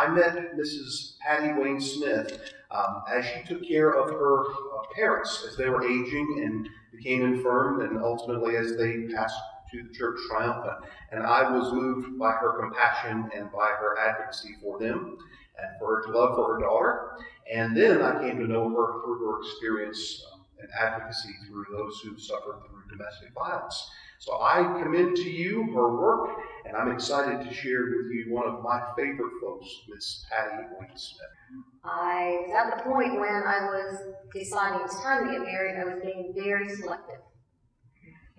I met Mrs. Patty Wain Smith as she took care of her parents as they were aging and became infirm, and ultimately as they passed to the church triumphant. And I was moved by her compassion and by her advocacy for them and for her love for her daughter. And then I came to know her through her experience and advocacy through those who suffered through domestic violence. So I commend to you her work, and I'm excited to share with you one of my favorite folks, Miss Patty Wain Smith. I was at the point when I was deciding it's time to get married, I was being very selective.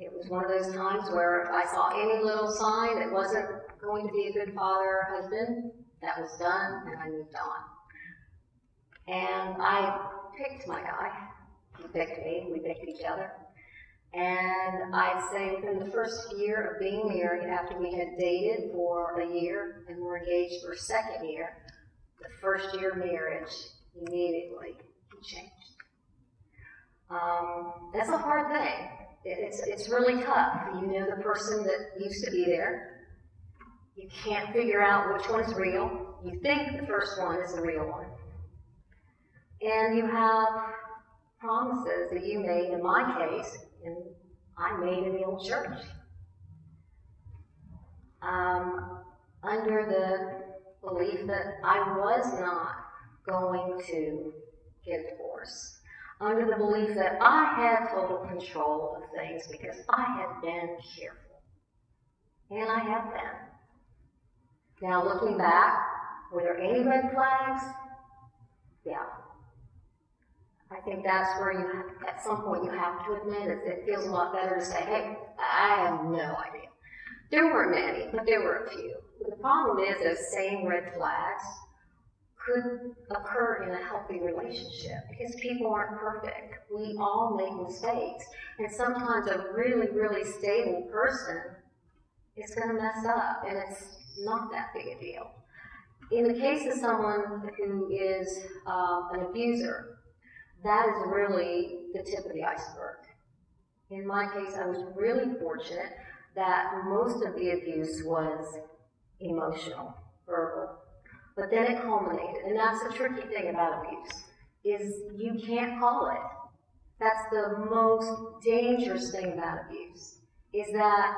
It was one of those times where if I saw any little sign that wasn't going to be a good father or husband, that was done, and I moved on. And I picked my guy. He picked me. We picked each other. And I'd say within the first year of being married, after we had dated for a year and were engaged for a second year, the first year of marriage, immediately he changed. That's a hard thing. It's really tough. You know the person that used to be there. You can't figure out which one's real. You think the first one is the real one. And you have promises that you made, in my case, and I made in the old church. Under the belief that I was not going to get a divorce. Under the belief that I had total control of things because I had been careful. And I have been. Now looking back, were there any red flags? Yeah. I think that's where at some point you have to admit it feels a lot better to say, hey, I have no idea. There weren't many, but there were a few. The problem is those same red flags could occur in a healthy relationship because people aren't perfect. We all make mistakes. And sometimes a really, really stable person is going to mess up, and it's not that big a deal. In the case of someone who is an abuser, that is really the tip of the iceberg. In my case, I was really fortunate that most of the abuse was emotional, verbal. But then it culminated, and that's the tricky thing about abuse, is you can't call it. That's the most dangerous thing about abuse, is that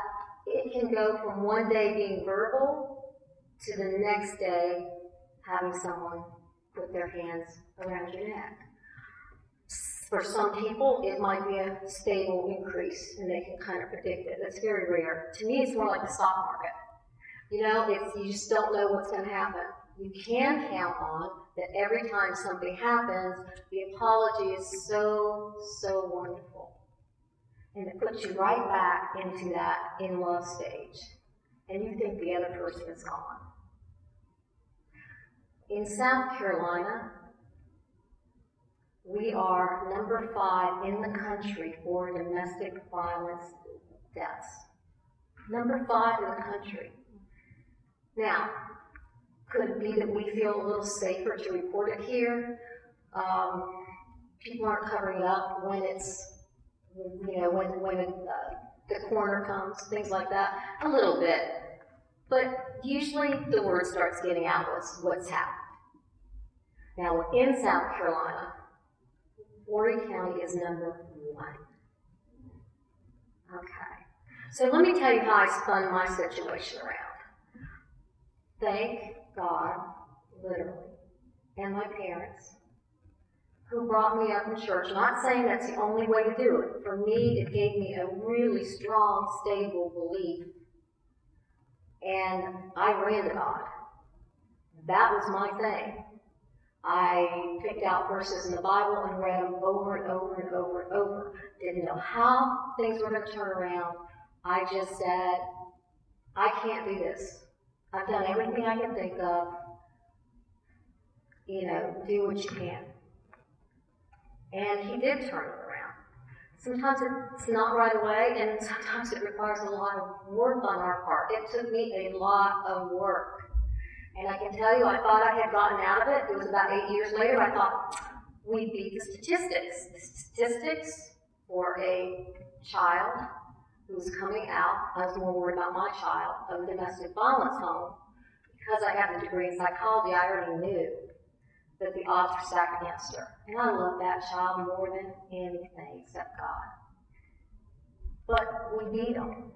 it can go from one day being verbal to the next day having someone put their hands around your neck. For some people, it might be a stable increase, and they can kind of predict it. That's very rare. To me, it's more like the stock market. You know, you just don't know what's going to happen. You can count on that every time something happens, the apology is so, so wonderful. And it puts you right back into that in-love stage. And you think the other person is gone. In South Carolina, we are number 5 in the country for domestic violence deaths. Number 5 in the country. Now, could it be that we feel a little safer to report it here? People aren't covering it up when it's, you know, when the coroner comes, things like that. A little bit. But usually the word starts getting out what's happened. Now, in South Carolina, Horry County is number 1. Okay. So let me tell you how I spun my situation around. Thank God, literally, and my parents, who brought me up in church. Not saying that's the only way to do it. For me, it gave me a really strong, stable belief. And I ran to God. That was my thing. I picked out verses in the Bible and read them over and over and over and over. Didn't know how things were going to turn around. I just said, I can't do this. I've done everything I can think of. You know, do what you can. And he did turn it around. Sometimes it's not right away, and sometimes it requires a lot of work on our part. It took me a lot of work. And I can tell you, I thought I had gotten out of it. It was about 8 years later, I thought, we beat the statistics. The statistics for a child who's coming out, I was more worried about my child, of a domestic violence home, because I have a degree in psychology, I already knew that the odds were stacked against her. And I love that child more than anything except God. But we beat him.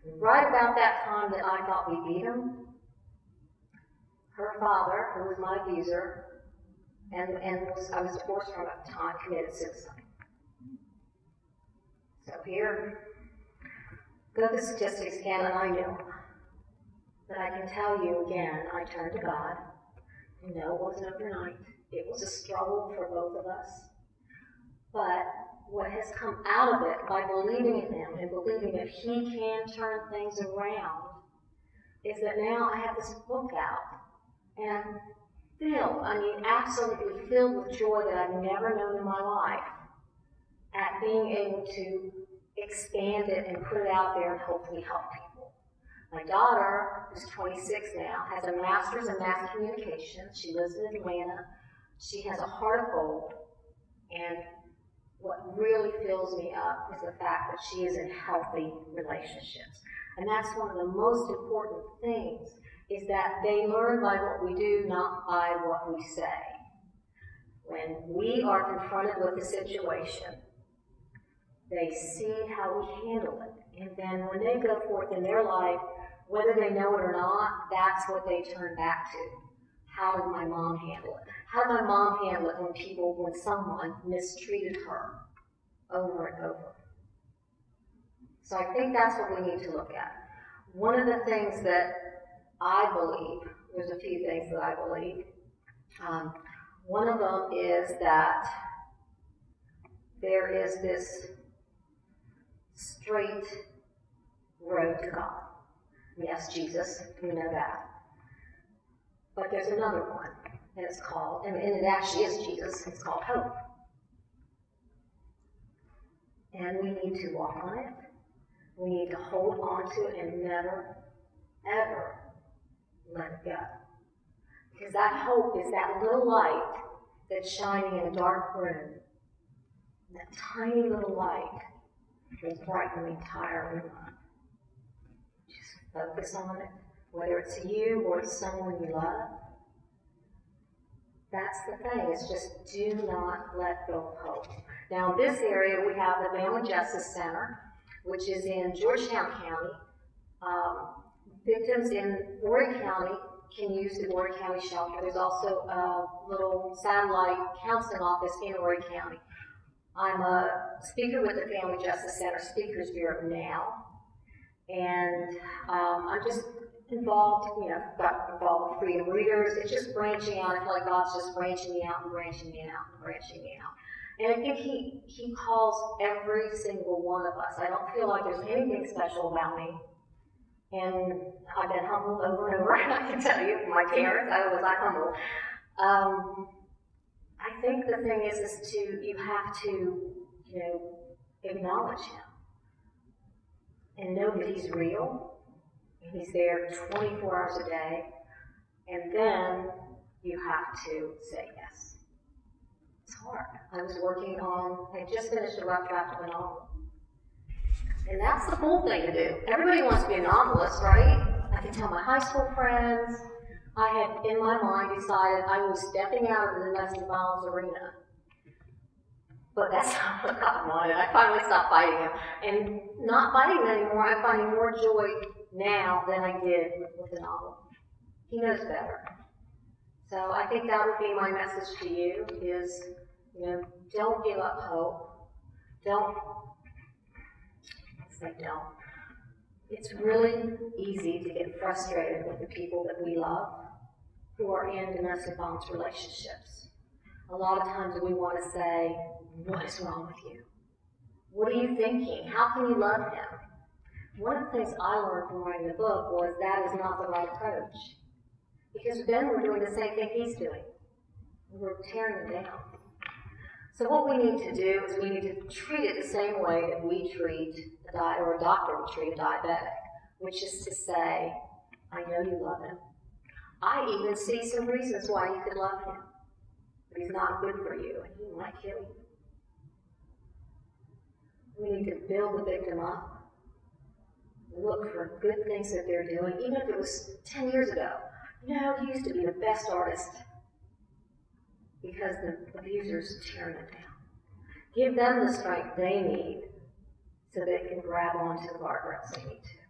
Right about that time that I thought we beat him, her father, who was my abuser, and I was divorced from at the time, committed suicide. So here, go to the statistics again, and I know. But I can tell you again, I turned to God. No, it wasn't overnight. It was a struggle for both of us. But what has come out of it by believing in Him and believing that He can turn things around is that now I have this book out and absolutely filled with joy that I've never known in my life at being able to expand it and put it out there and hopefully help people. My daughter, who's 26 now, has a master's in mass communication. She lives in Atlanta. She has a heart of gold. And what really fills me up is the fact that she is in healthy relationships. And that's one of the most important things, is that they learn by what we do, not by what we say. When we are confronted with a situation, they see how we handle it. And then when they go forth in their life, whether they know it or not, that's what they turn back to. How did my mom handle it? How did my mom handle it when someone mistreated her over and over? So I think that's what we need to look at. One of the things that I believe, there's a few things that I believe. One of them is that there is this straight road to God. Yes, Jesus, we know that. But there's another one, and it's called, and it actually is Jesus, it's called hope. And we need to walk on it. We need to hold on to it and never, ever let it go. Because that hope is that little light that's shining in a dark room. And that tiny little light will brighten the entire room up. Just focus on it, whether it's you or it's someone you love. That's the thing, it's just do not let go of hope. Now in this area we have the Family Justice Center, which is in Georgetown County. Victims in Horry County can use the Horry County shelter. There's also a little satellite counseling office in Horry County. I'm a speaker with the Family Justice Center Speakers Bureau now, and I'm just involved, got involved with Freedom Readers. It's just branching out. I feel like God's just branching me out and branching me out and branching me out. And I think He calls every single one of us. I don't feel like there's anything special about me. And I've been humbled over and over. I can tell you, my parents, I was not humbled. I think the thing is you have to, acknowledge Him and know that He's real. And He's there 24 hours a day. And then you have to say yes. It's hard. I just finished a rough draft of a novel. And that's the cool thing to do. Everybody wants to be a novelist, right? I can tell my high school friends. I had, in my mind, decided I was stepping out of the domestic violence arena. But that's not what God wanted. I finally stopped fighting Him. And not fighting Him anymore, I'm finding more joy now than I did with the novel. He knows better. So I think that would be my message to you is, don't give up hope. Don't. It's really easy to get frustrated with the people that we love who are in domestic violence relationships. A lot of times we want to say, what is wrong with you? What are you thinking? How can you love him? One of the things I learned from writing the book was that is not the right approach. Because then we're doing the same thing he's doing. We're tearing him down. So what we need to do is we need to treat it the same way that we treat a doctor would treat a diabetic, which is to say, I know you love him. I even see some reasons why you could love him, but he's not good for you, and he might kill you. We need to build the victim up, look for good things that they're doing, even if it was 10 years ago. No, you used to be the best artist because the abuser's tearing it down. Give them the strength they need so they can grab onto the guardrails they need to.